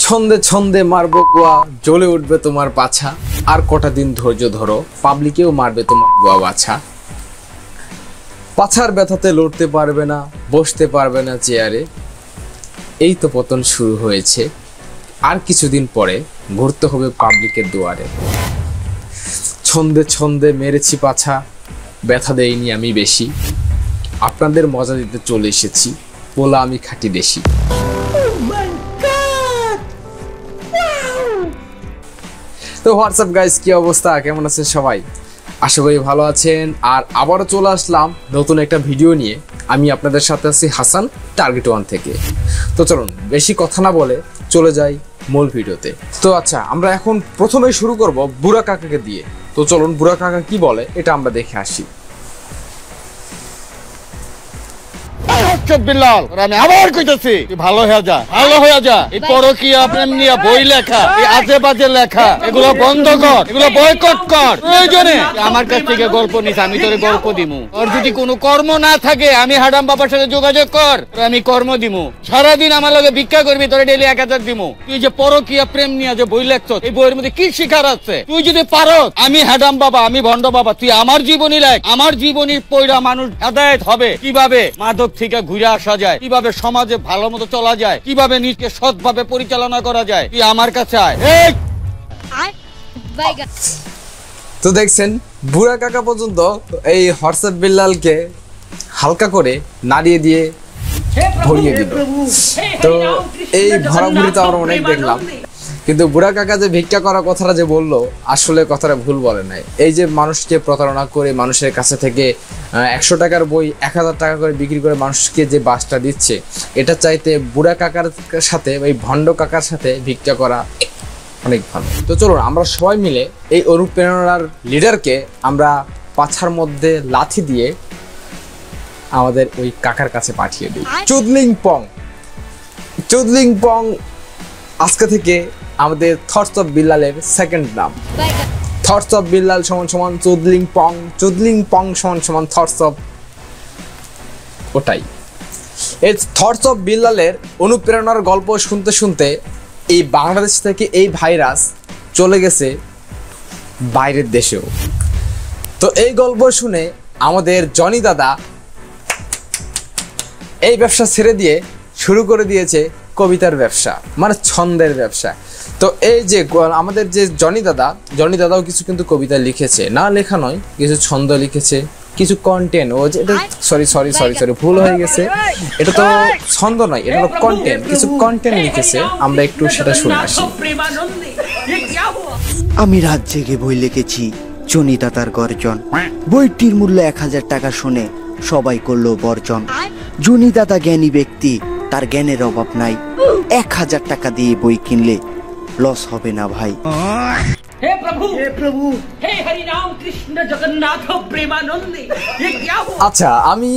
ছন্দে ছন্দে মারবো গোয়া, জ্বলে উঠবে তোমার পাছা। আর কটা দিন ধৈর্য ধরো, পাবলিকেও মারবে তোমার গোয়া বাছা। পাছার ব্যথাতে লড়তে পারবে না, বসতে পারবে না চেয়ারে। এই তো পতন শুরু হয়েছে, আর কিছুদিন পরে ঘুরতে হবে পাবলিকের দুয়ারে। ছন্দে ছন্দে মেরেছি পাছা, ব্যথা দেইনি আমি বেশি। আপনাদের মজা দিতে চলে এসেছি, বলা আমি খাঁটি দেশি। তো হোয়াটসঅ্যাপ গাইস, কি অবস্থা, কেমন আছেন সবাই? আশা করি ভালো আছেন। আর আবারও চলে আসলাম নতুন একটা ভিডিও নিয়ে। আমি আপনাদের সাথে আছি হাসান, টার্গেট ওয়ান থেকে। তো চলুন বেশি কথা না বলে চলে যাই মূল ভিডিওতে। তো আচ্ছা, আমরা এখন প্রথমে শুরু করব বুড়া কাকাকে দিয়ে। তো চলুন বুড়া কাকা কি বলে এটা আমরা দেখে আসি। আমি আবার কইতেছি, ভালো হয়ে যা, ভালো হয়ে যা। এই পরকীয়া প্রেম নিয়ে বই লেখা, এই আজে বাজে লেখা, এগুলো বন্ধ কর, এগুলো বয়কট কর। প্রয়োজনে আমার কাছ থেকে গল্প নিস, আমি তোরে গল্প দিমু। তোর যদি কোনো কর্ম না থাকে, আমি হাডাম বাবার সাথে যোগাযোগ কর, আমি কর্ম দিমু। সারাদিন আমার লগে ভিক্ষা করবি, তোরে ডেইলি 1000 দিমু। তুই যে পরকীয়া প্রেম নিয়ে যে বই লেখছ, এই বইয়ের মধ্যে কি শিখার আছে? তুই যদি পারো, আমি হাডাম বাবা, আমি ভণ্ড বাবা, তুই আমার জীবনী লেখ। আমার জীবনী পড়া মানুষ হেদায়েত হবে। কিভাবে মাদক থেকে ঘুরে আসা যায়, কিভাবে সমাজে ভালো মতো চলা যায়, কিভাবে নিজকে সৎভাবে পরিচালনা করা যায়, তুই আমার কাছে আয়। তো দেখছেন, বুড়া কাকা পর্যন্ত এই হোয়াটসঅ্যাপ বিল্লালকে হালকা করে নাড়িয়ে দিয়ে ভরিয়ে দিল। তো এই ভরাভুরি তো আমরা অনেক দেখলাম, কিন্তু বুড়া কাকা যে ভিক্ষা করার কথাটা যে বললো, আসলে কথাটা ভুল বলে নাই। এই যে মানুষকে প্রতারণা করে মানুষের কাছে থেকে 100 টাকার বই 1000 টাকা করে বিক্রি করে মানুষকে যে বাসটা দিচ্ছে, এটা চাইতে বুড়া কাকার সাথে, এই ভণ্ড কাকার সাথে ভিক্ষা করা অনেক ভালো। তো চলুন আমরা সবাই মিলে এই অনুপ্রেরণার লিডারকে আমরা পাছার মধ্যে লাথি দিয়ে আমাদের ওই কাকার কাছে পাঠিয়ে দিই। চুদলিং পং, চুদলিং পং আজকে থেকে আমাদের থটস অফ বিল্লালের সেকেন্ড নাম। থটস অফ বিল্লাল সমান সমান চুদলিং পং, চুদলিং পং সমান সমান থটস অফ, ওটাই। এই থটস অফ বিল্লালের অনুপ্রেরণার গল্প শুনতে শুনতে এই বাংলাদেশ থেকে এই ভাইরাস চলে গেছে বাইরের দেশেও। তো এই গল্প শুনে আমাদের জনি দাদা এই ব্যবসা ছেড়ে দিয়ে শুরু করে দিয়েছে কবিতার ব্যবসা, মানে ছন্দের ব্যবসা। তো এই যে আমাদের যে জনি দাদাও কিছু কিন্তু কবিতা লিখেছে, না লেখা নয়, কিছু ছন্দ লিখেছে, কিছু কন্টেন্ট। ও যে এটা সরি ভুল হয়ে গেছে, এটা তো ছন্দ নয়, এটা হলো কন্টেন্ট, কিছু কন্টেন্ট লিখেছে। আমরা একটু সেটা শুনে আসি। আমি রাত জেগে বই লিখেছি জনি দাদার গর্জন। বইটির মূল্য 1000 টাকা শুনে সবাই করলো বর্জন। জনি দাদা জ্ঞানী ব্যক্তি, তার জ্ঞানের অভাব নাই। 1000 টাকা দিয়ে বই কিনলে লস হবে না ভাই। हे प्रभु हे हरि नाम कृष्ण जगन्नाथ प्रेमानंद, ये क्या हुआ? আচ্ছা, আমি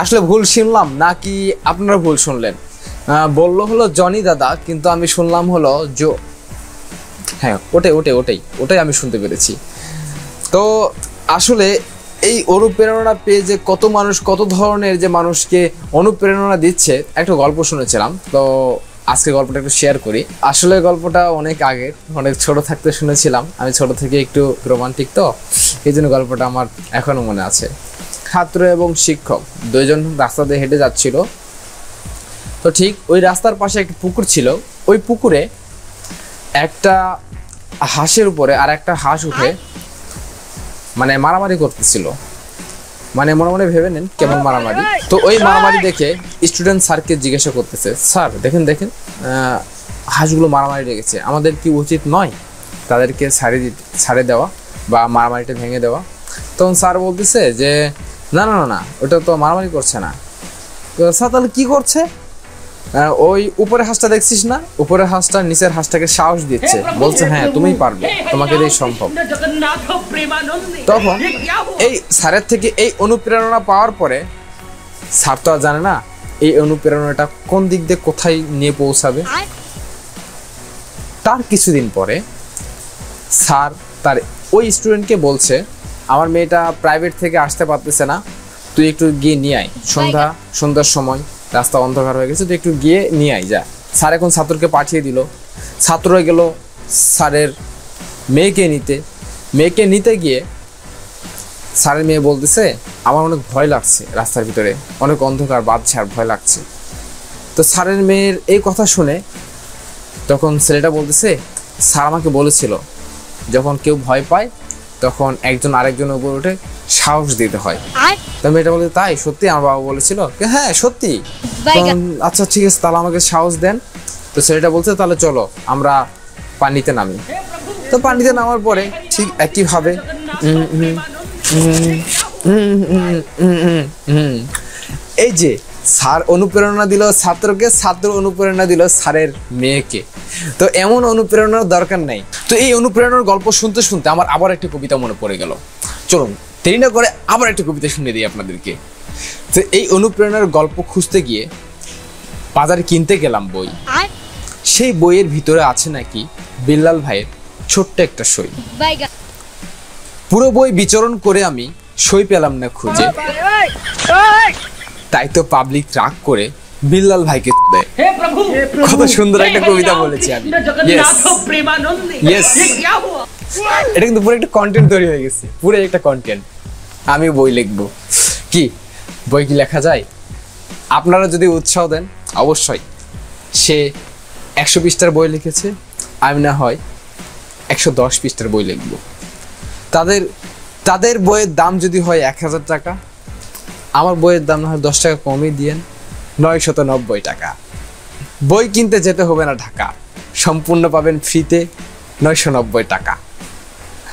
আসলে ভুল শুনলাম নাকি আপনারা ভুল শুনলেন? বললো হলো জনি দাদা, কিন্তু আমি শুনলাম হলো হ্যাঁ, ওটাই আমি শুনতে পেরেছি। তো আসলে এই অনুপ্রেরণা পেয়ে যে কত মানুষ, কত ধরনের যে মানুষকে অনুপ্রেরণা দিচ্ছে, একটা গল্প শুনেছিলাম। তো আজকে গল্পটা একটু শেয়ার করি। আসলে গল্পটা অনেক আগের, অনেক ছোট থাকতে শুনেছিলাম। আমি ছোট থেকে একটু রোমান্টিক, তো এই জন্য গল্পটা আমার এখনো মনে আছে। ছাত্র এবং শিক্ষক দুইজন রাস্তা দিয়ে হেঁটে যাচ্ছিল। তো ঠিক ওই রাস্তার পাশে একটা পুকুর ছিল। ওই পুকুরে একটা হাঁসের উপরে আর একটা হাঁস উঠে মানে মারামারি করতেছিল। মানে মনে মনে ভেবে নেন কেমন মারামারি। তো ওই মারামারি দেখে স্টুডেন্ট স্যারকে জিজ্ঞাসা করতেছে, স্যার দেখেন হাঁসগুলো মারামারি লেগেছে, আমাদের কি উচিত নয় তাদেরকে ছাড়ে দেওয়া বা মারামারিটা ভেঙে দেওয়া? তখন স্যার বলতেছে যে না, ওটা তো মারামারি করছে না। স্যার তাহলে কি করছে? ওই উপরে হাঁসটা দেখছিস না, উপরের হাঁসটা নিচের হাঁসটাকে সাহস দিচ্ছে, বলছে হ্যাঁ তুমি পারবে, তোমাকে দিয়ে সম্ভব। তখন এই স্যারের থেকে এই অনুপ্রেরণা পাওয়ার পরে, স্যার তো আর জানে না এই অনুপ্রেরণাটা কোন দিক দিয়ে কোথায় নিয়ে পৌঁছাবে। তার কিছুদিন পরে স্যার তার ওই স্টুডেন্টকে বলছে, আমার মেয়েটা প্রাইভেট থেকে আসতে পারতেছে না, তুই একটু গিয়ে নিয়ে আয়। সন্ধ্যার সময় রাস্তা অন্ধকার হয়ে গেছে, তুই একটু গিয়ে নিয়ে আয় যা। স্যার এখন ছাত্রকে পাঠিয়ে দিল। ছাত্ররা গেল স্যারের মেয়েকে নিতে গিয়ে স্যারের মেয়ে বলতেছে, আমার অনেক ভয় লাগছে, রাস্তার ভিতরে অনেক অন্ধকার, বাজছে আর ভয় লাগছে। তো স্যারের মেয়ের এই কথা শুনে তখন ছেলেটা বলতেছে, স্যার আমাকে বলেছিল যখন কেউ ভয় পায় তখন একজন আরেকজনের উপর উঠে সাহস দিতে হয়। তো মেয়েটা বলতে, তাই সত্যি? আমার বাবা বলেছিল। হ্যাঁ সত্যি। আচ্ছা ঠিক আছে, তাহলে আমাকে সাহস দেন। তো ছেলেটা বলছে, তাহলে চলো আমরা পানিতে নামি। তো পানিতে নামার পরে ঠিক একইভাবে এই যে স্যার অনুপ্রেরণা দিল ছাত্রকে, ছাত্র অনুপ্রেরণা দিল স্যারের মেয়েকে। তো এমন অনুপ্রেরণার দরকার নাই। তো এই অনুপ্রেরণার গল্প শুনতে শুনতে আমার আবার একটা কবিতা মনে পড়ে গেল। চলুন দেরি না করে আবার একটা কবিতা শুনে দিই আপনাদেরকে। তো এই অনুপ্রেরণার গল্প খুঁজতে গিয়ে বাজারে কিনতে গেলাম বই। সেই বইয়ের ভিতরে আছে নাকি বিল্লাল ভাইয়ের ছোট্ট একটা সই। পুরো বই বিচরণ করে আমি সই পেলাম না খুঁজে, তাই তো পাবলিক রাগ করে বিল্লাল ভাইকে দেয়। কত সুন্দর একটা কবিতা বলেছি আমি। এটা কিন্তু পুরো একটা কন্টেন্ট তৈরি হয়ে গেছে, পুরো একটা কন্টেন্ট। আমি বই লিখবো। কি বই কি লেখা যায়? আপনারা যদি উৎসাহ দেন অবশ্যই। সে 100 পৃষ্ঠার বই লিখেছে, আমি না হয় 110 পৃষ্ঠার বই লিখব। তাদের বইয়ের দাম যদি হয় 1000 টাকা, আমার বইয়ের দাম না হয় 10 টাকা কমই দিয়েন, 990 টাকা। বই কিনতে যেতে হবে না ঢাকা, সম্পূর্ণ পাবেন ফ্রিতে 990 টাকা।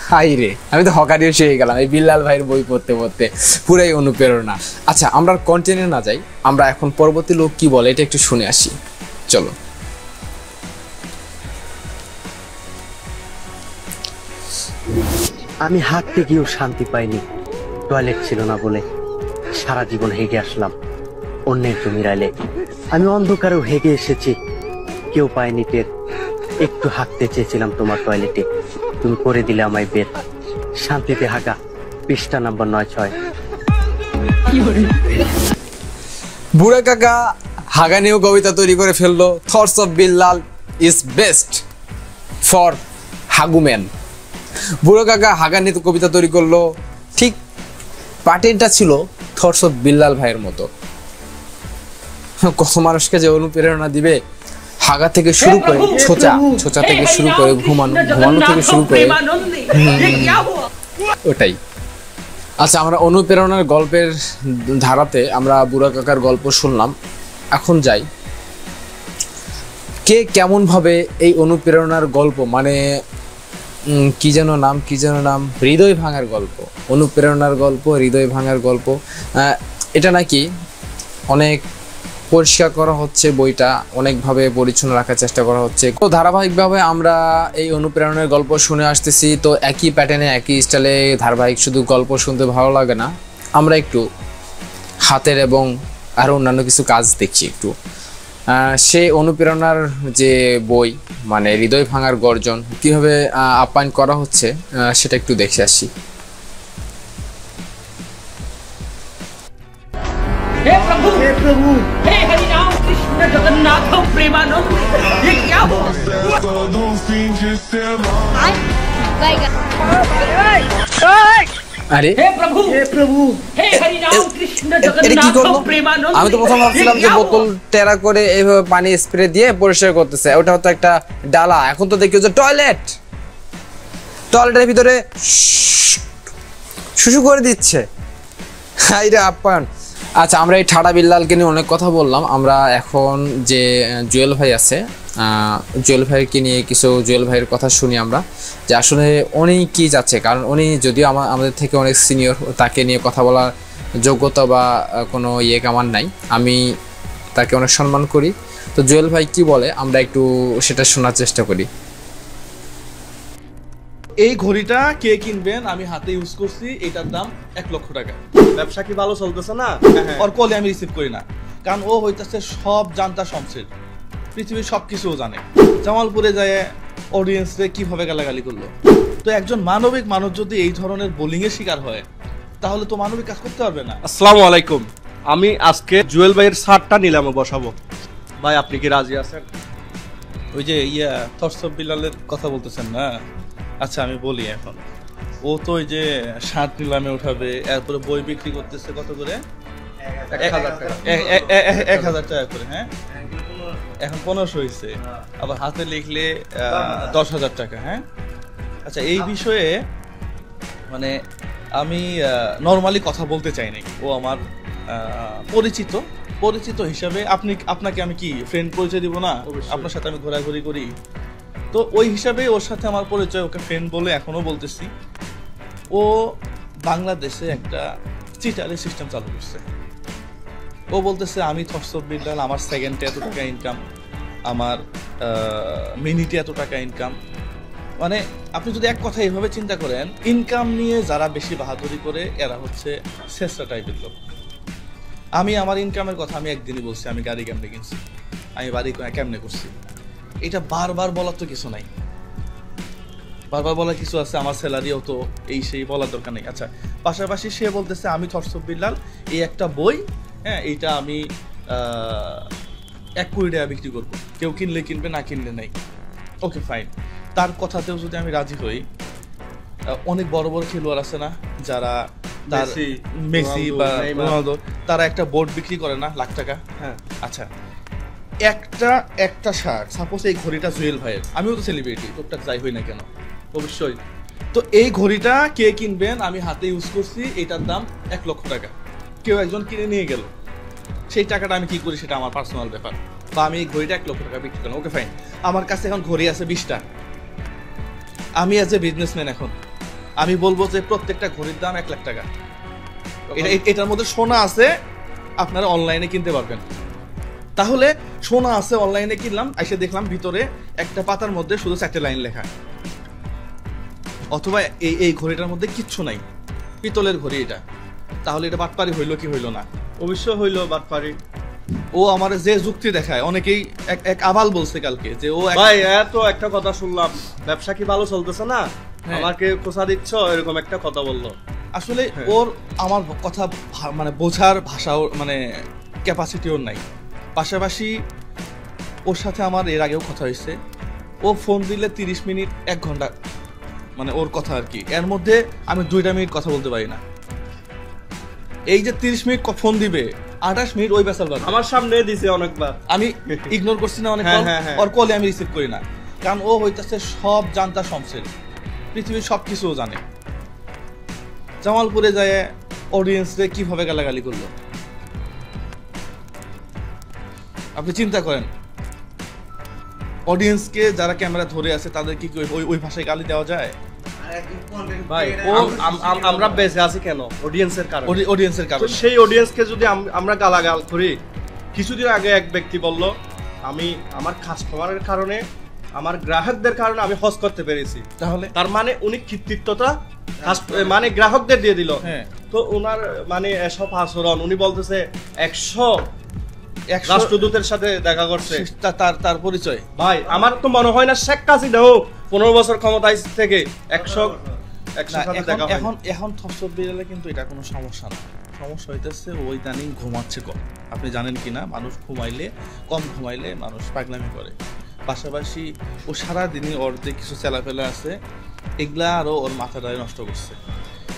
হাই রে, আমি তো হকারিও শিখে গেলাম এই বিল্লাল ভাইয়ের বই পড়তে পড়তে। পুরাই অনুপ্রেরণা। আচ্ছা আমরা কন্টেন্টে না যাই, আমরা এখন পরবর্তী লোক কি বলে এটা একটু শুনে আসি। চলো। আমি হাঁটতে গিয়েও শান্তি পাইনি, টয়লেট ছিল না বলে। সারা জীবন হেগে আসলাম অন্যের জমির আইলে। আমি অন্ধকারেও হেগে এসেছি, কেউ পায়নি টের। একটু হাঁটতে চেয়েছিলাম তোমার টয়লেটে, তুমি করে দিলে আমায় বের। শান্তিতে হাগা, পৃষ্ঠা নাম্বার 96। বুড়া কাকা হাগা নিয়েও কবিতা তৈরি করে ফেললো। Thoughts of Bilal is best for হাগুম্যান। বুড়ো কাকা হাগা নিয়ে কবিতা তৈরি করলো, ঠিক প্যাটার্নটা ছিল থটস অফ বিল্লাল ভাইয়ের মতো। কত মানুষকে যে অনুপ্রেরণা দিবে, হাগা থেকে শুরু করে ছোচা থেকে শুরু করে ঘুমানো থেকে শুরু করে ওটাই। আচ্ছা আমরা অনুপ্রেরণার গল্পের ধারাতে আমরা বুড়া কাকার গল্প শুনলাম। এখন যাই, কে কেমন ভাবে এই অনুপ্রেরণার গল্প, মানে কি যেন নাম, হৃদয় ভাঙার গল্প, অনুপ্রেরণার গল্প, হৃদয় ভাঙার গল্প। এটা নাকি অনেক পরিষ্কার করা হচ্ছে, বইটা অনেকভাবে পরিচ্ছন্ন রাখার চেষ্টা করা হচ্ছে। তো ধারাবাহিকভাবে আমরা এই অনুপ্রেরণার গল্প শুনে আসতেছি। তো একই প্যাটার্নে একই স্টাইলে ধারাবাহিক শুধু গল্প শুনতে ভালো লাগে না, আমরা একটু হাতের এবং আরও অন্যান্য কিছু কাজ দেখছি একটু। সে অনুপ্রেরণার যে বই, মানে হৃদয় ভাঙার গর্জন, কীভাবে আপ্যায়ন করা হচ্ছে সেটা একটু দেখে আসি। हे प्रभु हे हरि राम कृष्ण जगन्नाथ प्रेमानंद, ये क्या हुआ? আরে हे प्रभु हे हरि राम कृष्ण এটা কি जगन्नाथ করলো? प्रेमानंद। আমি তো প্রথম ভাবছিলাম যে বোতল টেরা করে এইভাবে পানি স্প্রে দিয়ে পরিষ্কার করতেছে, ওটা হতো একটা ডালা। এখন তো দেখি যে টয়লেটের ভিতরে শুশু করে দিচ্ছে। হাই রে আপ্যায়ন। আচ্ছা আমরা এই ঠাডা বিল্লালকে নিয়ে অনেক কথা বললাম। আমরা এখন যে জুয়েল ভাই আছে, জুয়েল ভাইকে নিয়ে কিছু জুয়েল ভাইয়ের কথা শুনি আমরা, যে আসলে উনি কি যাচ্ছে। কারণ উনি যদিও আমাদের থেকে অনেক সিনিয়র, তাকে নিয়ে কথা বলার যোগ্যতা বা কোনো আমার নাই, আমি তাকে অনেক সম্মান করি। তো জুয়েল ভাই কি বলে আমরা একটু সেটা শোনার চেষ্টা করি। এই ঘড়িটা কে কিনবেন, আমি হাতে ইউজ করছি, এটার দাম 1 লক্ষ টাকা। ব্যবসা কি ভালো চলতেছে না? ওর কলে আমি রিসিভ করি না, কারণ ও হইতাছে সব জানতা শমশের, পৃথিবীর সবকিছু জানে। জামালপুরে যায় অডিয়েন্সে কিভাবে গালাগালি করলো। তো একজন মানবিক মানুষ যদি এই ধরনের বোলিং এর শিকার হয়, তাহলে তো মানবিক কাজ করতে পারবে না। আসসালামু আলাইকুম, আমি আজকে জুয়েল ভাইয়ের শার্টটা নিলামে বসাবো। ভাই আপনি কি রাজি আছেন? ওই যে থরসব বিলালের কথা বলতেছেন না, আচ্ছা আমি বলি এখন। ও তো ওই যে শার্ট নিলামে উঠাবে, এরপরে বই বিক্রি করতেছে কত করে? 1000 টাকা করে। হ্যাঁ, এখন 1500 হয়েছে, আবার হাতে লিখলে 10,000 টাকা। হ্যাঁ, আচ্ছা এই বিষয়ে মানে আমি নর্মালি কথা বলতে চাই নাই। ও আমার পরিচিত হিসাবে আপনাকে আমি কি ফ্রেন্ড পরিচয় দিব না? আপনার সাথে আমি ঘোরাঘুরি করি, তো ওই হিসাবে ওর সাথে আমার পরিচয়, ওকে ফ্রেন্ড বলে এখনো বলতেছি। ও বাংলাদেশে একটা চিটারের সিস্টেম চালু করছে। ও বলতেছে আমি থরসব বিল্লাল, আমার সেকেন্ডে এত টাকা ইনকাম, আমার মিনিটে এত টাকা ইনকাম। মানে আপনি যদি এক কথা এইভাবে চিন্তা করেন, ইনকাম নিয়ে যারা বেশি বাহাদুরি করে এরা হচ্ছে শেষরা টাইপের লোক। আমি আমার ইনকামের কথা আমি একদিনই বলছি, আমি গাড়ি কেমনে কিনছি, আমি বাড়ি কেমনে করছি। এটা বারবার বলার তো কিছু নাই, বারবার বলার কিছু আছে? আমার স্যালারিও তো এই সেই বলার দরকার নেই। আচ্ছা, পাশাপাশি সে বলতেছে আমি থরসব বিল্লাল, এই একটা বই, হ্যাঁ এইটা আমি 1 কোটি টাকা বিক্রি করবো, কেউ কিনলে কিনবে, না কিনলে নাই। ওকে ফাইন, তার কথাতেও যদি আমি রাজি হই, অনেক বড় বড় খেলোয়াড় আছে না যারা মেসি বা রোনালদো, তারা একটা বোর্ড বিক্রি করে না লাখ টাকা। হ্যাঁ, আচ্ছা একটা শার্ট, সাপোজ এই ঘড়িটা জুয়েল ভাইয়ের, আমিও তো সেলিব্রিটি, টুকটাক যাই হই না কেন, অবশ্যই। তো এই ঘড়িটা কে কিনবেন, আমি হাতে ইউজ করছি, এটার দাম 1 লক্ষ টাকা, কেউ একজন কিনে নিয়ে গেল, সেই টাকাটা আমি কি করি সেটা আমার পার্সোনাল ব্যাপার, বা আমি এই ঘড়িটা 1 লক্ষ টাকা বিক্রি করলাম। ওকে ফাইন, আমার কাছে এখন ঘড়ি আছে 20টা। আমি অ্যাজ এ বিজনেসম্যান এখন আমি বলবো যে প্রত্যেকটা ঘড়ির দাম 1 লাখ টাকা। এটার মধ্যে সোনা আছে, আপনারা অনলাইনে কিনতে পারবেন। তাহলে সোনা আছে, অনলাইনে কিনলাম, এসে দেখলাম ভিতরে একটা পাতার মধ্যে শুধু 4টে লাইন লেখা, অথবা এই ঘড়িটার মধ্যে কিচ্ছু নাই, পিতলের ঘড়ি এটা, তাহলে এটা বাটপারি হইলো কি হইলো না? অবশ্যই হইলো বাটপারি। ও আমার যে যুক্তি দেখায়, অনেকেই এক আবাল বলছে কালকে যে ও ভাই এত একটা কথা শুনলাম, ব্যবসা কি ভালো চলতেছে না, আমাকে খোঁচা দিচ্ছ, এরকম একটা কথা বললো। আসলে ওর আমার কথা মানে বোঝার ভাষাও মানে ক্যাপাসিটি ওর নাই। পাশাপাশি ওর সাথে আমার এর আগেও কথা হয়েছে, ও ফোন দিলে 30 মিনিট 1 ঘন্টা মানে ওর কথা আর কি, এর মধ্যে আমি 2টা মিনিট কথা বলতে পারি না। এই যে 30 মিনিট ফোন দিবে, 28 মিনিট ওই বেসাল বাদ আমার সামনে দিছে অনেকবার, আমি ইগনোর করছি না অনেক, ওর কলে আমি রিসিভ করি না, কারণ ও হইতাছে সব জানতা শমশের, পৃথিবীর সব কিছু জানে। জামালপুরে যায় অডিয়েন্সরে কিভাবে গালাগালি করলো, আপনি চিন্তা করেন। অডিয়েন্সকে যারা ক্যামেরা ধরে আছে তাদের কি ওই ভাষায় গালি দেওয়া যায়? ভাই আমরা বেঁচে আছি কেন? অডিয়েন্সের কারণে। অডিয়েন্সের কারণে। সেই অডিয়েন্সকে যদি আমরা গালাগাল করি, কিছুদিন আগে এক ব্যক্তি বলল আমি আমার কাস্টমারের কারণে, আমার গ্রাহকদের কারণে আমি হজ করতে পেরেছি, তাহলে তার মানে উনি কৃতিত্বটা মানে গ্রাহকদের দিয়ে দিল। তো ওনার মানে এসব আচরণ, উনি বলতেছে 100 রাষ্ট্রদূতের সাথে দেখা করছে, তার পরিচয়। ভাই আমার তো মনে হয় না শেখ হাসিনাও 15 বছর ক্ষমতায় থেকে 100 এখন থরসব বিড়ালে কিন্তু এটা কোনো সমস্যা না। সমস্যা হইতেছে ওই দানিং ঘুমাচ্ছে কম। আপনি জানেন কি না, মানুষ কম ঘুমাইলে মানুষ পাগলামি করে। পাশাপাশি ও সারাদিনই ওর যে কিছু চেলাফেলা আছে এগুলা আরও ওর মাথাটাই নষ্ট করছে।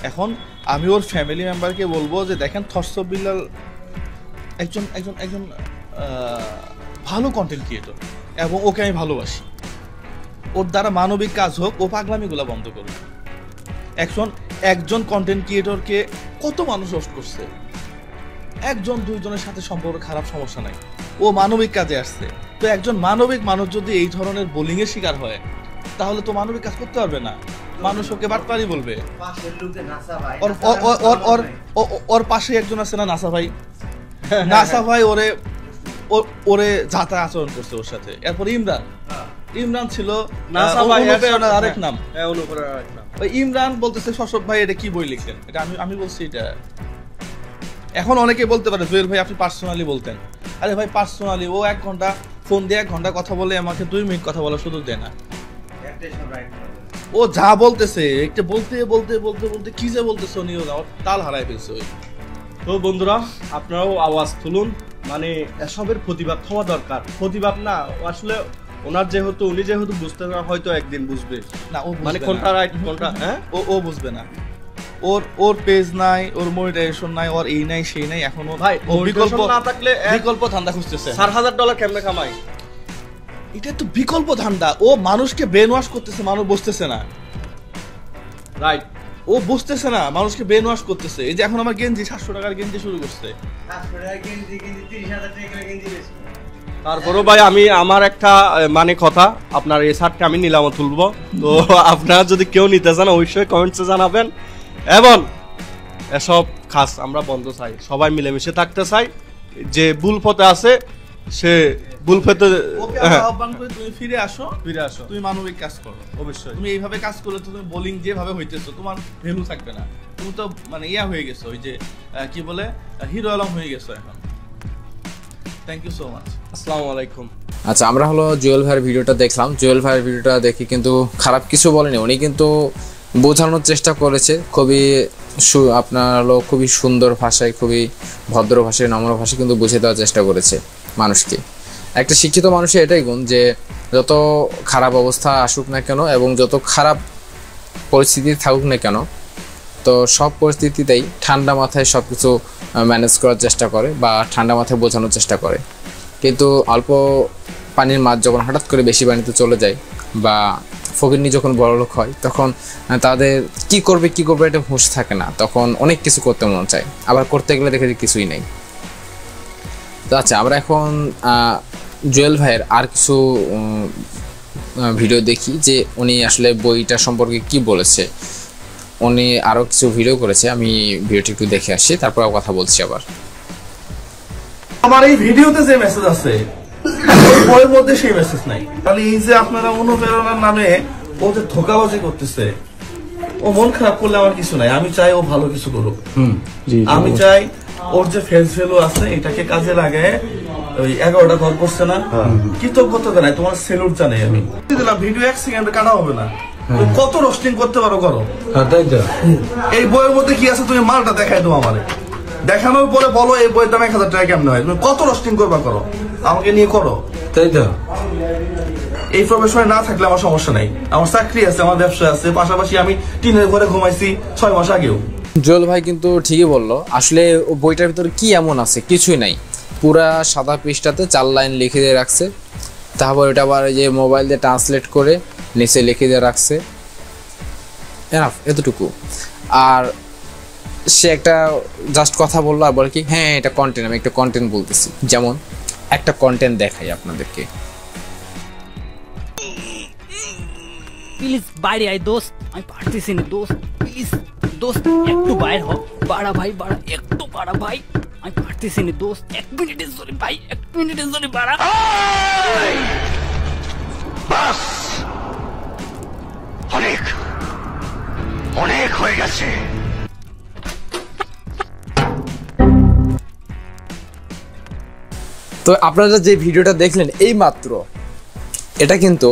এখন আমি ওর ফ্যামিলি মেম্বারকে বলবো যে দেখেন, থরসব বিড়াল একজন ভালো কন্টেন্ট ক্রিয়েটর এবং ওকে আমি ভালোবাসি। ওর দ্বারা মানবিক কাজ হোক, ও পাগলামিগুলো বন্ধ করবে। একজন কন্টেন্ট ক্রিয়েটরকে কত মানুষ রোস্ট করছে, 1-2 জনের সাথে সম্পর্ক খারাপ, সমস্যা নাই, ও মানবিক কাজে আসছে। তো একজন মানবিক মানুষ যদি এই ধরনের বোলিং এর শিকার হয়, তাহলে তো মানবিক কাজ করতে পারবে না, মানুষ ওকে বাটপারি বলবে। ওর পাশে একজন আছে না, নাসা ভাই, নাসা ভাই ওরে যাতা আচরণ করছে ওর সাথে। এরপর ইমরান ছিল আরেক নাম, ওই ইমরান বলতেছে শশব ভাই এটা কি বই লিখলেন, এটা আমি বলছি এটা। এখন অনেকে বলতে পারে জুয়েল ভাই আপনি পার্সোনালি বলতেন, আরে ভাই পার্সোনালি ও 1 ঘন্টা ফোন দিয়ে 1 ঘন্টা কথা বলে আমাকে 2 মিনিট কথা বলার সুযোগ দেয় না। ও যা বলতেছে একটা বলতে বলতে বলতে বলতে কি যে বলতেছে উনি তাল হারায় ফেলছে। তো বন্ধুরা আপনারাও আওয়াজ তুলুন, মানে এসবের প্রতিবাদ হওয়া দরকার। প্রতিবাদ না, আসলে ওনার যেহেতু উনি যেহেতু বুঝতে না, হয়তো একদিন বুঝবে। না ও মানে বুঝবে কোনটা না। রাইট কোনটা, হ্যাঁ ও বুঝবে না। ওর পেজ নাই, ওর মনিটাইজেশন নাই, ওর এই নাই সেই নাই, এখন ও ভাই ও বিকল্প না থাকলে বিকল্প ধান্দা খুঁজতেছে। $4,000 কেমনে কামাই? এটা তো বিকল্প ধান্দা। ও মানুষকে ব্রেন ওয়াশ করতেছে, মানুষ বুঝতেছে না। রাইট, ও বুঝতেছে না, মানুষকে ব্রেন ওয়াশ করতেছে। এই যে এখন আমার গেঞ্জি 700 টাকার গেঞ্জি শুরু করছে। তারপরও ভাই আমি আমার একটা মানে কথা, আপনার এই শার্টটা আমি নিলামও তুলবো, তো আপনারা যদি কেউ নিতে চান অবশ্যই কমেন্টসে জানাবেন। এবং এসব খাস আমরা বন্ধ চাই, সবাই মিলেমিশে থাকতে চাই। যে ভুল পথে আছে সে ভুল পথে, ওকে হ্যাঁ, আহ্বান করে তুমি ফিরে আসো, তুমি মানবিক কাজ করো। অবশ্যই। তুমি এইভাবে কাজ করলে তো তুমি বোলিং যেভাবে হইতেছো তোমার ভ্যালু থাকবে না। তুমি তো মানে ইয়া হয়ে গেছো, ওই যে কি বলে হিরো আলম হয়ে গেছো এখন। Thank you so much. আসসালামু আলাইকুম। আচ্ছা, আমরা হলো জুয়েল ভাইয়ের ভিডিওটা দেখলাম। জুয়েল ভাইয়ের ভিডিওটা দেখে কিন্তু খারাপ কিছু বলেনি, উনি কিন্তু বোঝানোর চেষ্টা করেছে খুবই আপনার হলো খুবই সুন্দর ভাষায়, খুবই ভদ্র ভাষায়, নম্র ভাষায় কিন্তু বুঝিয়ে দেওয়ার চেষ্টা করেছে মানুষকে। একটা শিক্ষিত মানুষের এটাই গুণ যে যত খারাপ অবস্থা আসুক না কেন এবং যত খারাপ পরিস্থিতি থাকুক না কেন, তো সব পরিস্থিতিতেই ঠান্ডা মাথায় সব কিছু ম্যানেজ করার চেষ্টা করে বা ঠান্ডা মাথায় বোঝানোর চেষ্টা করে। কিন্তু অল্প পানির মাছ যখন হঠাৎ করে বেশি পানিতে চলে যায় বা ফকিরনি যখন বড়লোক হয়, তখন তাদের কি করবে এটা হুঁশ থাকে না, তখন অনেক কিছু করতে মন চায়, আবার করতে গেলে দেখে যে কিছুই নেই। তো আচ্ছা, আমরা এখন জুয়েল ভাইয়ের আর কিছু ভিডিও দেখি যে উনি আসলে বইটা সম্পর্কে কি বলেছে। উনি আরও কিছু ভিডিও করেছে, আমি ভিডিওটি একটু দেখে আসি, তারপর কথা বলছি আবার। আমার এই ভিডিওতে যে মেসেজ আছে ওই বইয়ের মধ্যে সেই মেসেজ নাই। তাহলে এই যে আপনারা অনুপ্রেরণার নামে ও যে ধোঁকাবাজি করতেছে, ও মন খারাপ করলে আমার কিছু নাই। আমি চাই ও ভালো কিছু করুক। আমি চাই ওর যে ফেস ভ্যালু আছে এটাকে কাজে লাগায় ওই 11টা ঘর করছে না, কৃতজ্ঞতা জানাই, তোমার সেলুট জানাই। আমি দিলাম ভিডিও 1 সেকেন্ডে কাটা হবে না, তুমি কত রোস্টিং করতে পারো করো। এই বইয়ের মধ্যে কি আছে তুমি মালটা দেখাই দাও আমারে, দেখানোর পরে বলো এই বইয়ের দাম 1000 টাকা কেমন হয়। তুমি কত রোস্টিং করবা করো, আমাকে নিয়ে করো। তাই তো এই প্রফেশনে না থাকলে আমার সমস্যা নাই, আমার চাকরি আছে, আমার ব্যবসা আছে, পাশাপাশি আমি টিনের ঘরে ঘুমাইছি 6 মাস আগেও। জুয়েল ভাই কিন্তু ঠিকই বললো, আসলে বইটার ভিতরে কি এমন আছে, কিছুই নাই। পুরা সাদা পৃষ্ঠাতে 4 লাইন লিখে দিয়ে রাখছে, তারপর ওটা আবার যে মোবাইল দিয়ে ট্রান্সলেট করে নিচে লিখে দিয়ে রাখছে, এনাফ, এতটুকু। আর সে একটা জাস্ট কথা বললো আর বলে কি, হ্যাঁ এটা কন্টেন্ট, আমি একটা কন্টেন্ট বলতেছি। যেমন একটা কন্টেন্ট দেখাই আপনাদেরকে। প্লিজ বাইরে আয় দোস্ত, আমি পারতেছি না দোস্ত, প্লিজ দোস্ত একটু বাইরে হ, বাড়া ভাই বাড়া, একটু বাড়া ভাই, আমি পারতেছি না দোস্ত, 1 মিনিটের জন্য ভাই, 1 মিনিটের জন্য বাড়া। বাস, অনেক অনেক হয়ে গেছে। তো আপনারা যে ভিডিওটা দেখলেন এই মাত্র, এটা কিন্তু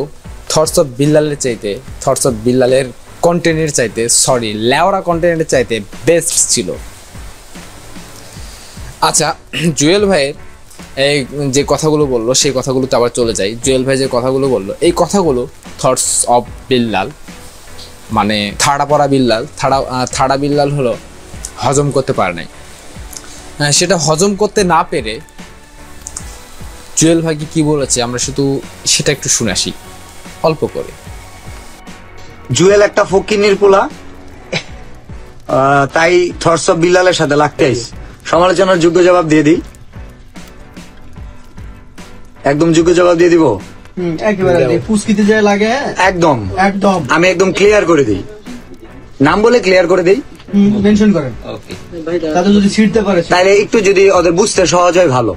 থটস অফ বিল্লালের চাইতে, থটস অফ বিল্লালের কন্টেন্টের চাইতে, সরি লেওরা কন্টেন্টের চাইতে বেস্ট ছিল। আচ্ছা, জুয়েল ভাইয়ের এই যে কথাগুলো বললো সেই কথাগুলোতে আবার চলে যাই। জুয়েল ভাই যে কথাগুলো বললো, এই কথাগুলো থটস অফ বিল্লাল, মানে থাড়া পড়া বিল্লাল, থাড়া বিল্লাল হলো হজম করতে পারে নাই। সেটা হজম করতে না পেরে জুয়েল ভাইকে কি বলেছে আমরা শুধু সেটা একটু শুনে আসি অল্প করে। জুয়েল একটা ফকিন্নির পোলা, তাই থটস অফ বিল্লালের সাথে লাগতে আইস। সমালোচনার যোগ্য জবাব দিয়ে দিই, একদম যোগ্য জবাব দিয়ে দিব, একদম একদম আমি একদম ক্লিয়ার করে দিই, নাম বলে ক্লিয়ার করে দিই, মেনশন করেন, তাদের যদি ছিড়তে পারে তাহলে একটু যদি ওদের বুঝতে সহজ হয় ভালো।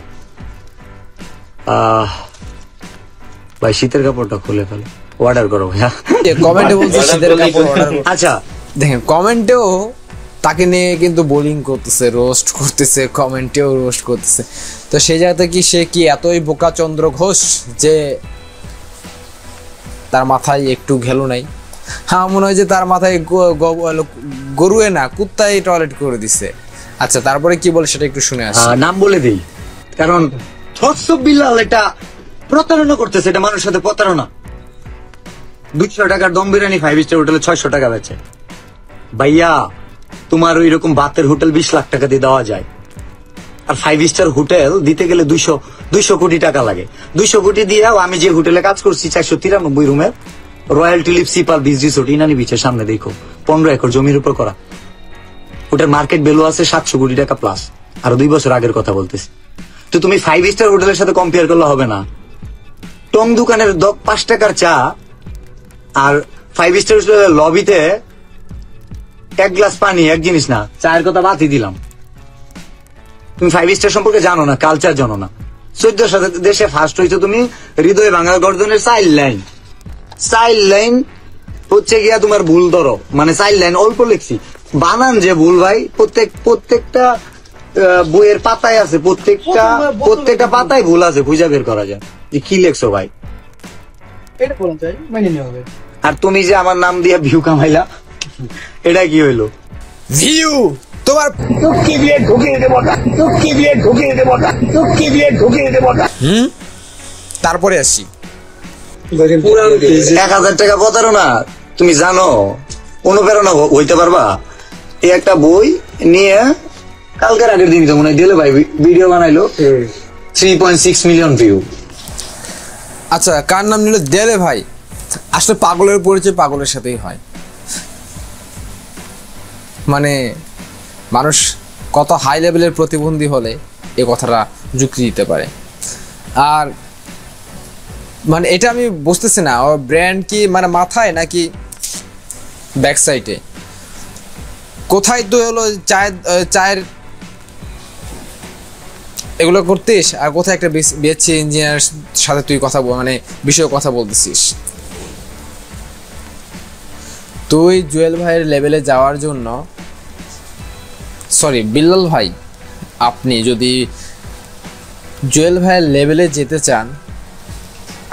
ভাই শীতের কাপড়টা খুলে ফেলো, অর্ডার করো ভাইয়া। কমেন্টে বলছে শীতের কাপড় অর্ডার করো। আচ্ছা দেখেন কমেন্টেও তাকে নিয়ে কিন্তু বোলিং করতেছে, রোস্ট করতেছে, কমেন্টেও রোস্ট করতেছে। তো সেই জায়গাতে কি সে কি এতই বোকা চন্দ্র ঘোষ যে তার মাথায় একটু ঘেলো নাই? হ্যাঁ, মনে হয় যে তার মাথায় গরুয়ে না কুত্তায় টয়লেট করে দিছে। আচ্ছা, তারপরে কি বলে সেটা একটু শুনে আসি। নাম বলে দিই, কারণ থটস অফ বিল্লাল এটা প্রতারণা করতেছে, এটা মানুষের সাথে প্রতারণা। 200 টাকার দম বিরিয়ানি 5 স্টার হোটেলে 600 টাকা বেচে। ভাইয়া তোমার ওই রকম ভাতের হোটেল 20 লাখ টাকা দিয়ে দেওয়া যায়, আর 5 স্টার হোটেল দিতে গেলে 200 কোটি টাকা লাগে। 200 কোটি দিয়েও আমি যে হোটেলে কাজ করছি 493 রুমের Royal Tulip Sea Pearl Beach Resort Inani বিচের সামনে, দেখো 15 একর জমির উপর করা, ওটার মার্কেট ভ্যালু আছে 700 কোটি টাকা প্লাস। আর 2 বছর আগের কথা বলতেছি। তো তুমি 5 স্টার হোটেলের সাথে কম্পেয়ার করলে হবে না। টং দোকানের 5 টাকার চা আর 5 স্টার হোটেলের লবিতে 1 গ্লাস পানি এক জিনিস না। চায়ের কথা বাদই দিলাম। তুমি 5 স্টার সম্পর্কে জানো না, কালচার জানো না। 14 দেশে ফার্স্ট হয়েছে তুমি হৃদয় ভাঙা গর্জনের চাইল্ড লাইন হচ্ছে গিয়া তোমার ভুল ধরো, মানে চাইল্ড লাইন অল্প লিখছি, বানান যে ভুল ভাই। প্রত্যেকটা বইয়ের পাতায় আছে, প্রত্যেকটা পাতায় ভুল আছে, খুঁজে বের করা যায় যে কি লেখছো ভাই। এটা বলা যায়, মেনে নেওয়া হবে। আর তুমি যে আমার নাম দিয়ে ভিউ কামাইলা, এটা কি হইলো? ভিউ তোমার তারপরে আসি 1000 টাকা প্রতারণা। তুমি জানো অনুপ্রেরণা হইতে পারবা? এই একটা বই নিয়ে কালকের আগের দিন তো মনে হয় দিলে ভাই ভিডিও বানাইলো 3.6 মিলিয়ন ভিউ। আচ্ছা, কার নাম নিল? দেলে ভাই। আসলে পাগলের পরিচয় পাগলের সাথেই হয়। মানে মানুষ কত হাই লেভেলের প্রতিবন্ধী হলে এ কথাটা যুক্তি দিতে পারে। আর মানে এটা আমি বুঝতেছি না, ওর ব্র্যান্ড কি মানে মাথায় নাকি ব্যাক সাইডে? কোথায় তো হলো চায়ের এগুলো করতিস, আর কোথায় একটা বিএসসি ইঞ্জিনিয়ারের সাথে তুই কথা মানে বিষয়ে কথা বলতেছিস? তুই জুয়েল ভাইয়ের লেভেলে যাওয়ার জন্য, সরি বিল্লাল ভাই, আপনি যদি জুয়েল ভাইয়ের লেভেলে যেতে চান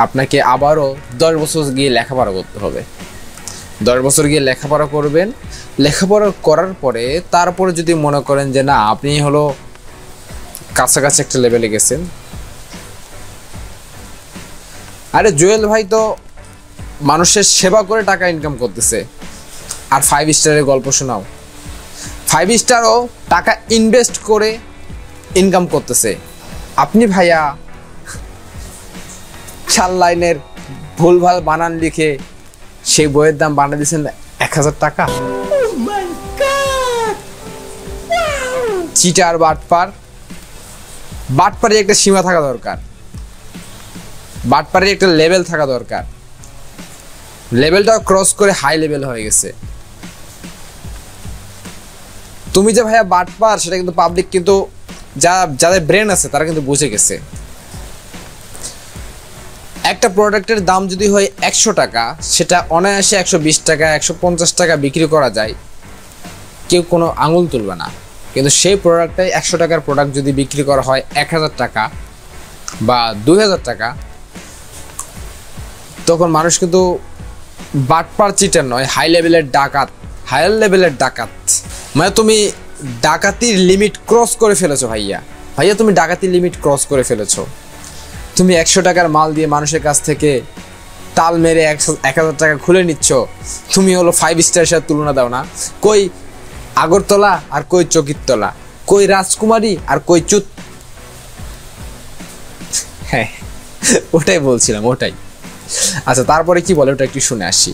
আপনাকে আবারও 10 বছর গিয়ে লেখাপড়া করতে হবে। 10 বছর গিয়ে লেখাপড়া করবেন। লেখাপড়া করার পরে তারপরে যদি মনে করেন যে না আপনি হলো কাছাকাছি একটা লেভেলে গেছেন। আরে জুয়েল ভাই তো মানুষের সেবা করে টাকা ইনকাম করতেছে, আর 5 স্টারের গল্প শোনাও। 5 স্টারও টাকা ইনভেস্ট করে ইনকাম করতেছে। আপনি ভাইয়া 4 লাইনের ভুলভাল বানান লিখে সেই বইয়ের দাম বানিয়ে দিয়েছেন 1000 টাকা। চিটার বাটপারি একটা সীমা থাকা দরকার, বাটপারি একটা লেভেল থাকা দরকার। লেভেলটা ক্রস করে হাই লেভেল হয়ে গেছে। তুমি যে ভাইয়া বাটপার সেটা কিন্তু পাবলিক, কিন্তু যাদের ব্রেন আছে তারা কিন্তু বুঝে গেছে। একটা প্রোডাক্টের দাম যদি হয় 100 টাকা, সেটা অনায়াসে 120 টাকা 150 টাকা বিক্রি করা যায়, কেউ কোনো আঙুল তুলবে না। কিন্তু সেই প্রোডাক্টটাই 100 টাকার প্রোডাক্ট যদি বিক্রি করা হয় 1000 টাকা বা 2000 টাকা, তখন মানুষ কিন্তু বাটপার চিটার নয়, হাই লেভেলের ডাকাত। মানে তুমি ডাকাতির লিমিট ক্রস করে ফেলেছো ভাইয়া। তুমি ডাকাতির লিমিট ক্রস করে ফেলেছো। তুমি 100 টাকার মাল দিয়ে মানুষের কাছ থেকে তাল মেরে 1000 টাকা খুলে নিচ্ছ। তুমি হলো 5 স্টারের সাথে তুলনা দাও না। কই আগরতলা আর কই চকিরতলা, কই রাজকুমারী আর কই চুত। হ্যাঁ, ওটাই বলছিলাম, ওটাই। আচ্ছা, তারপরে কি বলে ওটা একটু শুনে আসি।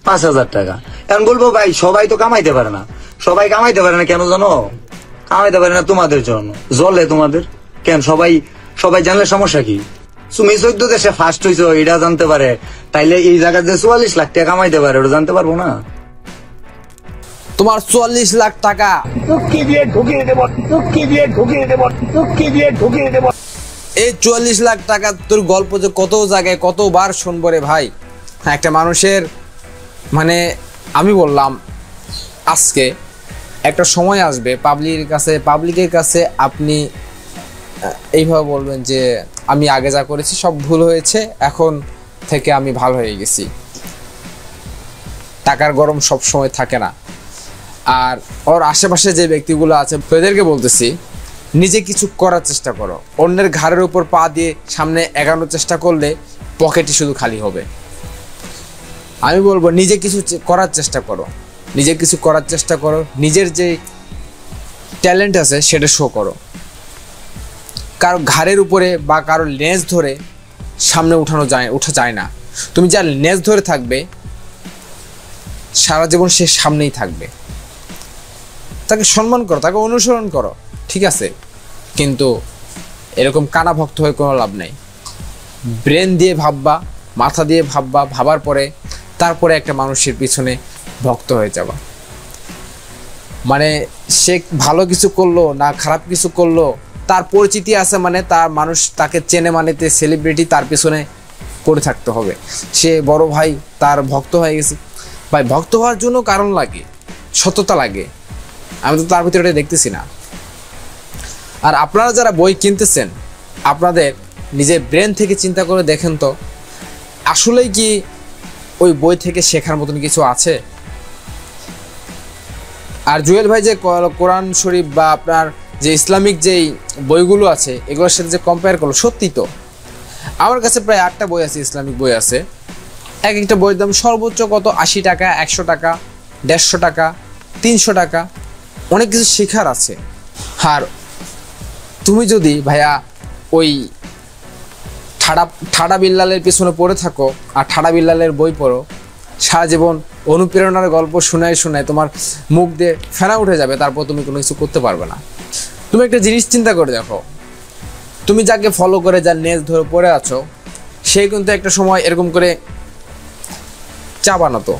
5000 টাকা। এখন বলবো ভাই সবাই তো কামাইতে পারে না। সবাই কামাইতে পারে না কেন জানো? কামাইতে পারে না তোমাদের জন্য। জলে তোমাদের কেন? সবাই জানলে সমস্যা কি? তুমি 14 দেশে ফার্স্ট হইছো এটা জানতে পারে, তাইলে এই জায়গায় যে 44 লাখ টাকা কামাইতে পারে ওটা জানতে পারবো না? তোমার 44 লাখ টাকা এই 44 লাখ টাকা তোর গল্প যে কত জায়গায় কতবার শুনবো রে ভাই। একটা মানুষের মানে আমি বললাম আজকে একটা সময় আসবে পাবলিকের কাছে আপনি এইভাবে বলবেন যে আমি আগে যা করেছি সব ভুল হয়েছে, এখন থেকে আমি ভালো হয়ে গেছি। টাকার গরম সব সময় থাকে না। আর ওর আশেপাশে যে ব্যক্তিগুলো আছে ওদেরকে বলতেছি, নিজে কিছু করার চেষ্টা করো। অন্যের ঘাড়ের উপর পা দিয়ে সামনে এগানোর চেষ্টা করলে পকেটই শুধু খালি হবে। আমি বলবো নিজে কিছু করার চেষ্টা করো, নিজে কিছু করার চেষ্টা করো, নিজের যে ট্যালেন্ট আছে সেটা শো করো। কারো ঘাড়ের উপরে বা কারো লেজ ধরে সামনে উঠা যায় না। তুমি যার লেজ ধরে থাকবে সারা জীবন সে সামনেই থাকবে। তাকে সম্মান করো, তাকে অনুসরণ করো, ঠিক আছে, কিন্তু এরকম কানা ভক্ত হয়ে কোনো লাভ নেই। ব্রেন দিয়ে ভাববা, মাথা দিয়ে ভাববা, ভাবার পরে তারপরে একটা মানুষের পিছনে ভক্ত হয়ে যাবা। মানে সে ভালো কিছু করলো না খারাপ কিছু করলো, তার পরিচিতি আছে মানে তার মানুষ তাকে চেনে মানে সেলিব্রিটি, তার পিছনে পড়ে থাকতে হবে। সে বড় ভাই তার ভক্ত হয়ে গেছে। ভাই ভক্ত হওয়ার জন্য কারণ লাগে, সততা লাগে। আমি তো তার ভিতরে দেখতেছি না। আর আপনারা যারা বই কিনতেছেন আপনাদের নিজের ব্রেন থেকে চিন্তা করে দেখেন তো আসলেই কি ওই বই থেকে শেখার মতন কিছু আছে? আর জুয়েল ভাই যে কোরআন শরীফ বা আপনার যে ইসলামিক যেই বইগুলো আছে এগুলোর সাথে যে কম্পেয়ার করলো, সত্যি তো আমার কাছে প্রায় 8টা বই আছে, ইসলামিক বই আছে। এক একটা বইয়ের দাম সর্বোচ্চ কত 80 টাকা, 100 টাকা, 150 টাকা, 300 টাকা। অনেক কিছু শেখার আছে। আর তুমি যদি ভাইয়া ওই ঠাডা বিল্লালের পিছনে পড়ে থাকো আর ঠাডা বিল্লালের বই পড়ো, সারা জীবন অনুপ্রেরণার গল্প শোনায় তোমার মুখ দিয়ে ফেনা উঠে যাবে, তারপর তুমি কোনো কিছু করতে পারবে না। তুমি একটা জিনিস চিন্তা করে দেখো, তুমি যাকে ফলো করে যার নেজ ধরে পড়ে আছো সে কিন্তু একটা সময় এরকম করে চা বানাতো।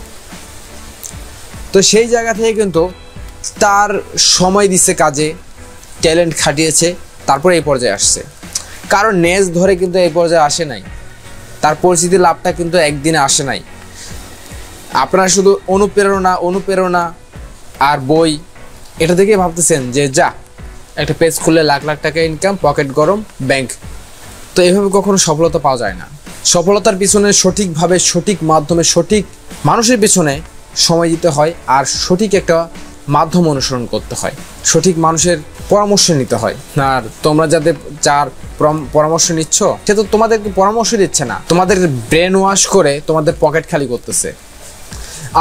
তো সেই জায়গা থেকে কিন্তু তার সময় দিচ্ছে কাজে, ট্যালেন্ট খাটিয়েছে, তারপরে এই পর্যায়ে আসছে। কারণ নেজ ধরে কিন্তু এই পর্যায়ে আসে নাই, তার পরিচিতি লাভটা কিন্তু একদিনে আসে নাই। আপনারা শুধু অনুপ্রেরণা আর বই এটা থেকেই ভাবতেছেন যে যা একটা পেজ খুললে লাখ লাখ টাকা ইনকাম, পকেট গরম, ব্যাংক। তো এইভাবে কখনো সফলতা পাওয়া যায় না। সফলতার পিছনে সঠিকভাবে, সঠিক মাধ্যমে, সঠিক মানুষের পিছনে সময় দিতে হয় আর সঠিক একটা মাধ্যম অনুসরণ করতে হয়, সঠিক মানুষের পরামর্শ নিতে হয়। আর তোমরা যাদের যার পরামর্শ নিচ্ছ সে তো তোমাদেরকে পরামর্শ দিচ্ছে না, তোমাদের ব্রেন ওয়াশ করে তোমাদের পকেট খালি করতেছে।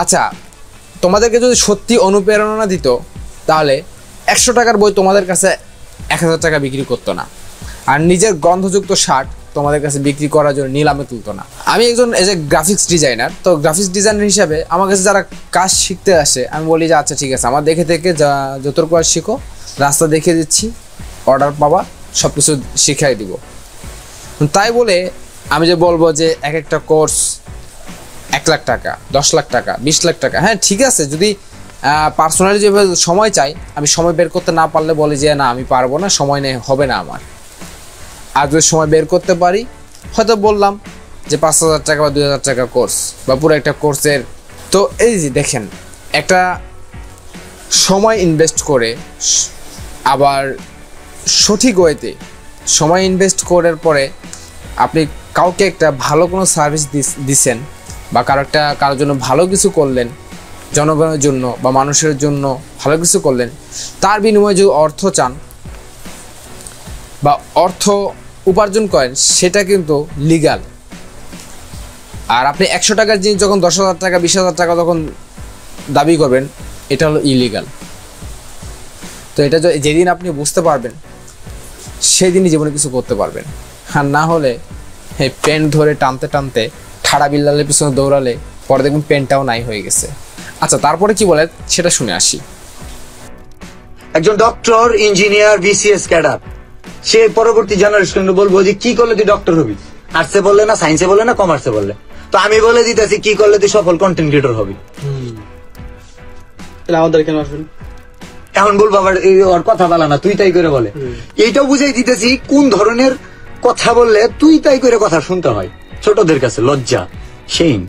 আচ্ছা, তোমাদেরকে যদি সত্যি অনুপ্রেরণা দিত তাহলে 100 টাকার বই তোমাদের কাছে 1000 টাকা বিক্রি করতো না, আর নিজের গন্ধযুক্ত শার্ট তোমাদের কাছে বিক্রি করার জন্য নিলামে তুলতো না। আমি একজন এজ এ গ্রাফিক্স ডিজাইনার, তো গ্রাফিক্স ডিজাইনার হিসাবে আমার কাছে যারা কাজ শিখতে আসে আমি বলি যে আচ্ছা ঠিক আছে, আমার দেখে যতটুকু আর শিখো, রাস্তা দেখিয়ে দিচ্ছি, অর্ডার পাবা, সব কিছু শিখাই দিব। তাই বলে আমি যে বলবো যে এক একটা কোর্স 1 লাখ টাকা, 10 লাখ টাকা, 20 লাখ টাকা, হ্যাঁ ঠিক আছে, যদি পার্সোনালি যেভাবে সময় চাই, আমি সময় বের করতে না পারলে বলি যে না আমি পারবো না, সময় নেই, হবে না আমার। আর যদি সময় বের করতে পারি হয়তো বললাম যে 5000 টাকা বা 2000 টাকা কোর্স বা পুরো একটা কোর্সের। তো এই যে দেখেন, একটা সময় ইনভেস্ট করে আবার সঠিক ওয়েতে সময় ইনভেস্ট করার পরে আপনি কাউকে একটা ভালো কোনো সার্ভিস দিচ্ছেন বা কারোর জন্য ভালো কিছু করলেন, জনগণের জন্য বা মানুষের জন্য ভালো কিছু করলেন, তার বিনিময়ে যদি অর্থ চান বা অর্থ উপার্জন করেন সেটা কিন্তু লিগাল। আর আপনি 100 টাকার জিনিস যখন 10,000 টাকা, 20,000 টাকা যখন দাবি করবেন, এটা হলো ইলিগাল। তো এটা যেদিন আপনি বুঝতে পারবেন সেই দিনই জীবনে কিছু করতে পারবেন। আর না হলে এই পেন ধরে টানতে টানতে ঠাড়া বিল্লালের পিছনে দৌড়ালে পরে দেখবেন পেনটাও নাই হয়ে গেছে। আচ্ছা, তারপরে কি বলে সেটা শুনে আসি। একজন ডক্টর, ইঞ্জিনিয়ার, বিসিএস ক্যাডার, সে পরবর্তী জেনারেশন বলবো যে কি করলে তুই ডক্টর হবি, আর্টসে বললে না, সায়েন্সে বললে না, কমার্সে বললে। তো আমি বলে দিতেছি কি করলে তুই সফল কন্টেন্ট ক্রিয়েটর হবি। আমাদের কেন আসবেন এখন বলবো আবার ওর কথা বলা না, তুই তাই করে বলে। এইটাও বুঝাই দিতেছি কোন ধরনের কথা বললে তুই তাই করে কথা শুনতে হয়, ছোটদের কাছে লজ্জা, সেইম।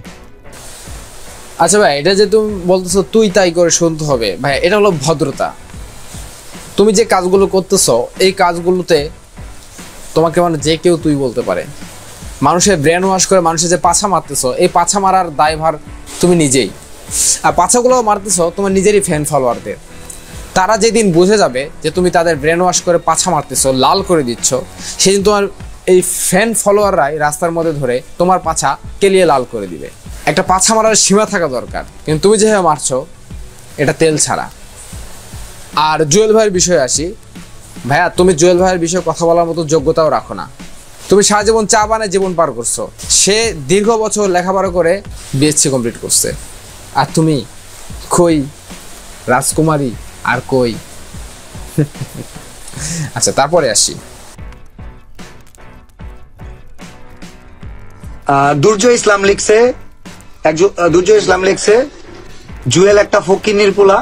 আচ্ছা ভাই, এটা যে তুমি বলতেছো তুই তাই করে শুনতে হবে, ভাই এটা হলো ভদ্রতা। তুমি যে কাজগুলো করতেছো এই কাজগুলোতে তোমাকে মানে যে কেউ তুই বলতে পারে। মানুষের ব্রেন ওয়াশ করে মানুষের যে পাছা মারতেছো, এই পাছা মারার দায়ভার তুমি নিজেই। আর পাছাগুলো মারতেছো তোমার নিজেরই ফ্যান ফলোয়ারদের। তারা যেদিন বুঝে যাবে যে তুমি তাদের ব্রেন ওয়াশ করে পাছা মারতেছো, লাল করে দিচ্ছ, সেদিন তোমার এই ফ্যান ফলোয়াররাই রাস্তার মধ্যে ধরে তোমার পাছা কেলিয়ে লাল করে দিবে। একটা পাছা মারার সীমা থাকা দরকার, কিন্তু তুমি যেভাবে মারছো এটা তেল ছাড়া। আর জুয়েল ভাইয়ের বিষয়ে আসি, ভাইয়া তুমি জুয়েল ভাইয়ের বিষয়ে কথা বলার মতো যোগ্যতাও রাখো না। তুমি সারা জীবন চা বানায় জীবন পার করছো, সে দীর্ঘ বছর লেখাপড়া করে বিএসসি কমপ্লিট করছে, আর তুমি কই রাজকুমারী আর কই। আচ্ছা তারপরে আসি, দুর্জয় ইসলাম লিখছে জুয়েল একটা ফকিনির পোলা,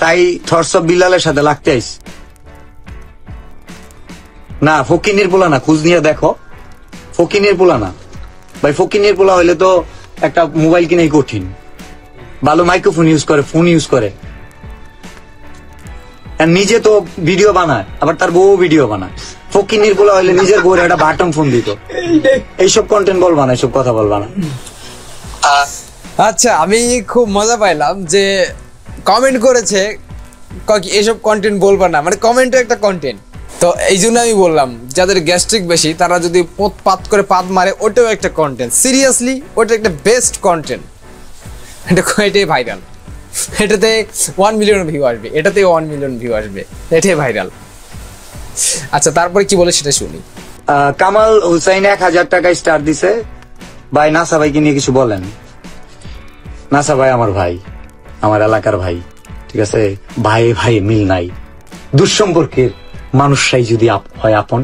তাই থরস অফ বিলালের সাথে লাগতে আইস। না ফকিনির পোলা না, খুঁজ নিয়ে দেখো, ফকিনির পোলা না ভাই। ফকিনির পোলা হইলে তো একটা মোবাইল কিনাই কঠিন, ভালো মাইক্রোফোন ইউজ করে, ফোন ইউজ করে, আর নিজে তো ভিডিও বানায়, আবার তার বউ ভিডিও বানায়। ফকিনির পোলা হইলে নিজের বউয়ের একটা বাটন ফোন দিত। এইসব কন্টেন্ট বলবা না, এইসব কথা বলবা না। আচ্ছা আমি খুব মজা পাইলাম যে কমেন্ট করেছে এইসব কন্টেন্ট বলবা না, মানে কমেন্টও একটা কন্টেন্ট। তো এই জন্য আমি বললাম যাদের গ্যাস্ট্রিক বেশি তারা যদি পাত করে পাত মারে, ওটাও একটা কন্টেন্ট। সিরিয়াসলি ওটা একটা বেস্ট কন্টেন্ট, এটাই ভাইরাল। এটাতে 1 মিলিয়ন ভিউ আসবে, এটাতে 1 মিলিয়ন ভিউ আসবে, এটাই ভাইরাল। আচ্ছা তারপরে কি বলে সেটা শুনি। কামাল হুসাইন 1000 টাকা স্টার দিছে। ভাই নাসা ভাইকে নিয়ে কিছু বলেন। নাসা ভাই আমার ভাই, আমার এলাকার ভাই, ঠিক আছে? ভাই ভাই মিল নাই, দুঃসম্পর্কের মানুষরাই যদি হয় আপন,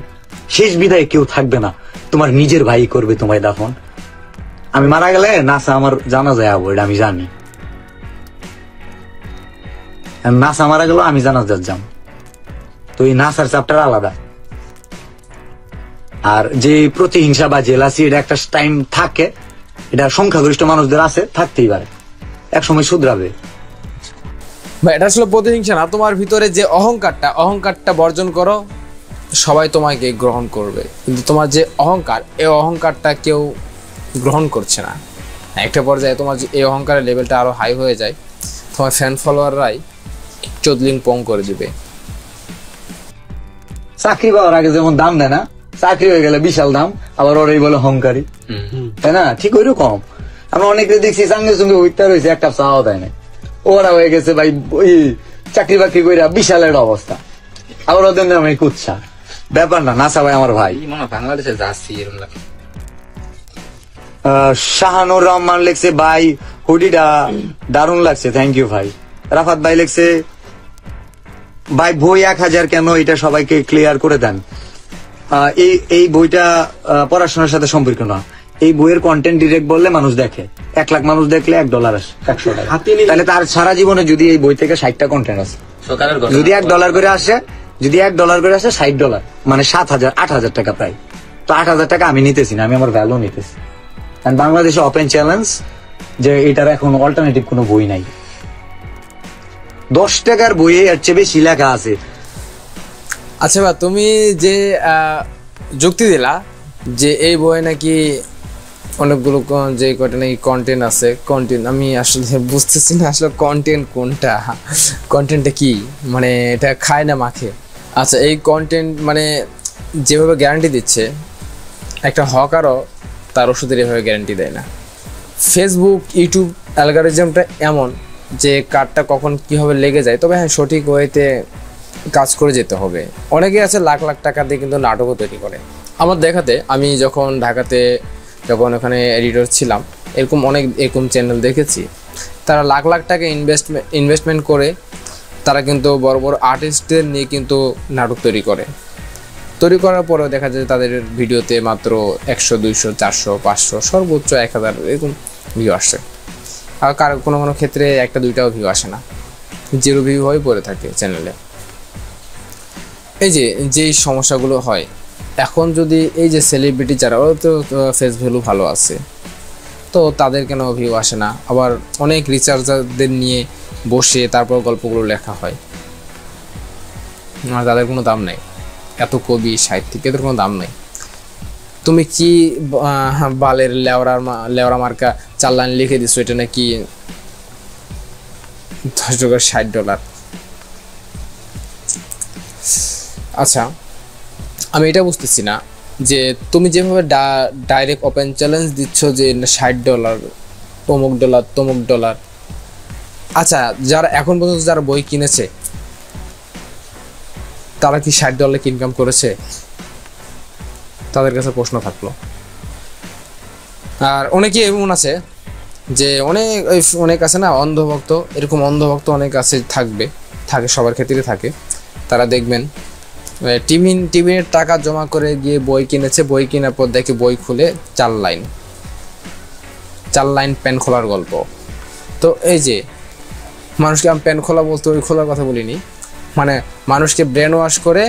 শেষ বিদায় কেউ থাকবে না, তোমার নিজের ভাই করবে তোমায় দাফন। আমি মারা গেলে নাসা আমার জানা যায় আবো, এটা আমি জানি। নাসা মারা গেল আমি জানা যাম, তো এই নাসার চ্যাপ্টার আলাদা। আর যে প্রতিহিংসা বা জেলাসি, এটা একটা টাইম থাকে, এটা সংখ্যাগরিষ্ঠ মানুষদের আছে, থাকতেই পারে, এক সময় শুধরাবে। এটা আসলে প্রতিহিংসা না, তোমার ভিতরে যে অহংকারটা বর্জন করো, সবাই তোমাকে গ্রহণ করবে। কিন্তু তোমার যে অহংকার, এই অহংকারটা কেউ গ্রহণ করছে না। একটা পর্যায়ে তোমার যে এই অহংকারের লেভেলটা আরো হাই হয়ে যায়, তোমার ফ্যান ফলোয়াররাই চোদলিং পং করে দিবে। চাকরি পাওয়ার আগে যেমন দাম দেয় না, চাকরি হয়ে গেলে বিশাল দাম, আবার ওরাই বলে অহংকারী, তাই না? ঠিক ওই রকম আমরা অনেকে দেখছি সঙ্গে সঙ্গে উঠতে রয়েছে, একটা চাও দেয় না, ওরা হয়ে গেছে ভাই ওই চাকরি বাকরি করে বিশাল একটা অবস্থা, আবার ওদের নামে কুচ্ছা। ব্যাপার না, নাসা ভাই আমার ভাই। বাংলাদেশে যাচ্ছি এরকম লাগে। শাহানুর রহমান লেখছে ভাই হুডিটা দারুণ লাগছে, থ্যাংক ইউ ভাই। রাফাত ভাই লেখছে ভাই বই 1000 কেন, এটা সবাইকে ক্লিয়ার করে দেন। এই বইটা পড়াশোনার সাথে সম্পর্ক না, এই বইয়ের কন্টেন্ট ডিরেক্ট বললে মানুষ দেখে, 1 লাখ মানুষ দেখলে $1 আসে, 100 টাকা। তাহলে তার সারা জীবনে যদি এই বই থেকে 60টা কন্টেন্ট আছে, যদি $1 করে আসে, যদি $1 করে আসে $60, মানে 8,000 টাকা প্রায়। তো 8,000 টাকা আমি নিতেছি না, আমি আমার ভ্যালু নিতেছি। কারণ বাংলাদেশে ওপেন চ্যালেঞ্জ যে এটার এখন অল্টারনেটিভ কোনো বই নাই। 10 টাকার বইয়ে এর চেয়ে বেশি লেখা আছে। আচ্ছা বা তুমি যে যুক্তি দিলা যে এই বইয়ে নাকি অনেকগুলো যে কটা নাকি কন্টেন্ট আছে, কন্টেন্ট আমি আসলে বুঝতেছি না আসলে কন্টেন্ট কোনটা, কন্টেন্টটা কি, মানে এটা খায় না মাখে। আচ্ছা এই কন্টেন্ট মানে যেভাবে গ্যারান্টি দিচ্ছে, একটা হকারও তার ওষুধের এভাবে গ্যারান্টি দেয় না। ফেসবুক ইউটিউব অ্যালগরিজমটা এমন যে কার্ডটা কখন কীভাবে লেগে যায়, তবে হ্যাঁ সঠিক ওয়েতে কাজ করে যেতে হবে। অনেকে আছে লাখ লাখ টাকা দিয়ে কিন্তু নাটকও তৈরি করে। আমার দেখাতে আমি যখন ঢাকাতে ওখানে এডিটর ছিলাম, এরকম অনেক এরকম চ্যানেল দেখেছি, তারা লাখ লাখ টাকা ইনভেস্টমেন্ট করে তারা কিন্তু বড় বড় আর্টিস্টদের নিয়ে কিন্তু নাটক তৈরি করার পরেও দেখা যায় তাদের ভিডিওতে মাত্র 100, 200, 400, 500, সর্বোচ্চ 1000 এরকম ভিউ আসছে। আর কারো কোনো ক্ষেত্রে 1-2টাও ভিউ আসে না, 0 ভিউ হয়ে পড়ে থাকে চ্যানেলে। এই যে সমস্যাগুলো হয়, এখন যদি এই যে সেলিব্রিটি যারা, ওরা তো ফেস ভ্যালু ভালো আছে, তো তাদের কেন ভিউ আসে না? আবার অনেক রিসার্চারদের নিয়ে বসে তারপর গল্পগুলো লেখা হয়, আর তাদের কোনো দাম নেই। এত কবি সাহিত্যিক, এদের কোনো দাম নেই। তুমি কি বালের লেওরা মার্কা 4 লাইন লিখে দিছো, এটা নাকি $10 $60। আচ্ছা, আমি এটা বুঝতেছি না যে তুমি যেভাবে ডাইরেক্ট ওপেন চ্যালেঞ্জ দিচ্ছ যে $60, অমুক ডলার তমুক ডলার। আচ্ছা, যারা এখন পর্যন্ত যারা বই কিনেছে তারা কি $60 ইনকাম করেছে? তাদের কাছে প্রশ্ন থাকলো। আর অনেকে এমন আছে যে অনেক আছে না অন্ধভক্ত, এরকম অন্ধভক্ত অনেক আছে, থাকে সবার ক্ষেত্রে থাকে। তারা দেখবেন টিভির টাকা জমা করে গিয়ে বই কিনেছে, বই কেনার পর দেখে বই খুলে 4 লাইন প্যান খোলার গল্প। তো এই যে মানুষকে আমি প্যান খোলা বলতে ওই খোলার কথা বলিনি, মানে মানুষকে ব্রেন ওয়াশ করে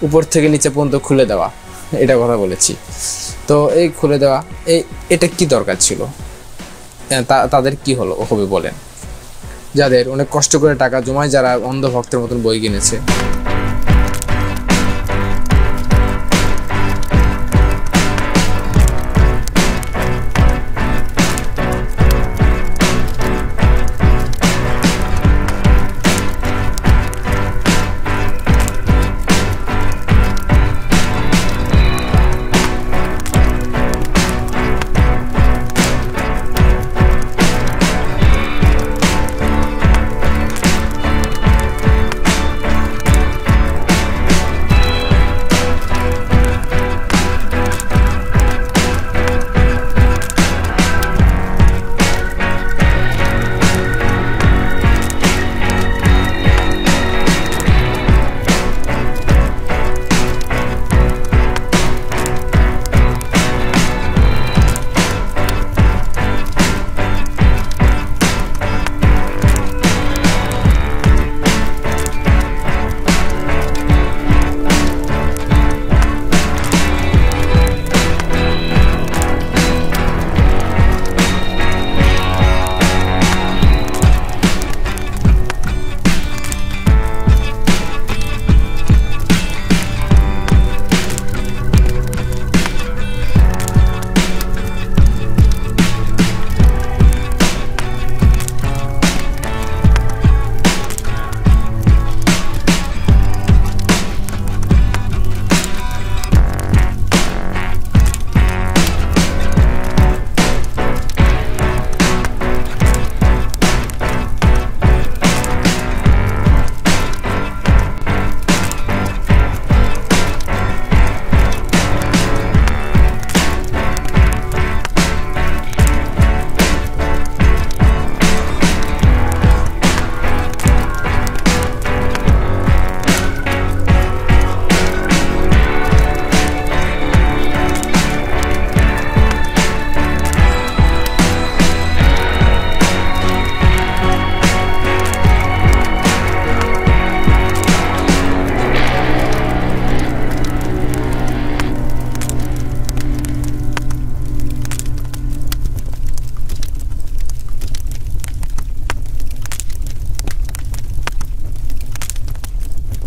উপর থেকে নিচে পর্যন্ত খুলে দেওয়া, এটা কথা বলেছি। তো এই খুলে দেওয়া এটা কি দরকার ছিল? তাদের কি হবে বলেন? যাদের অনেক কষ্ট করে টাকা জমায়, যারা অন্ধভক্তের মতন বই কিনেছে।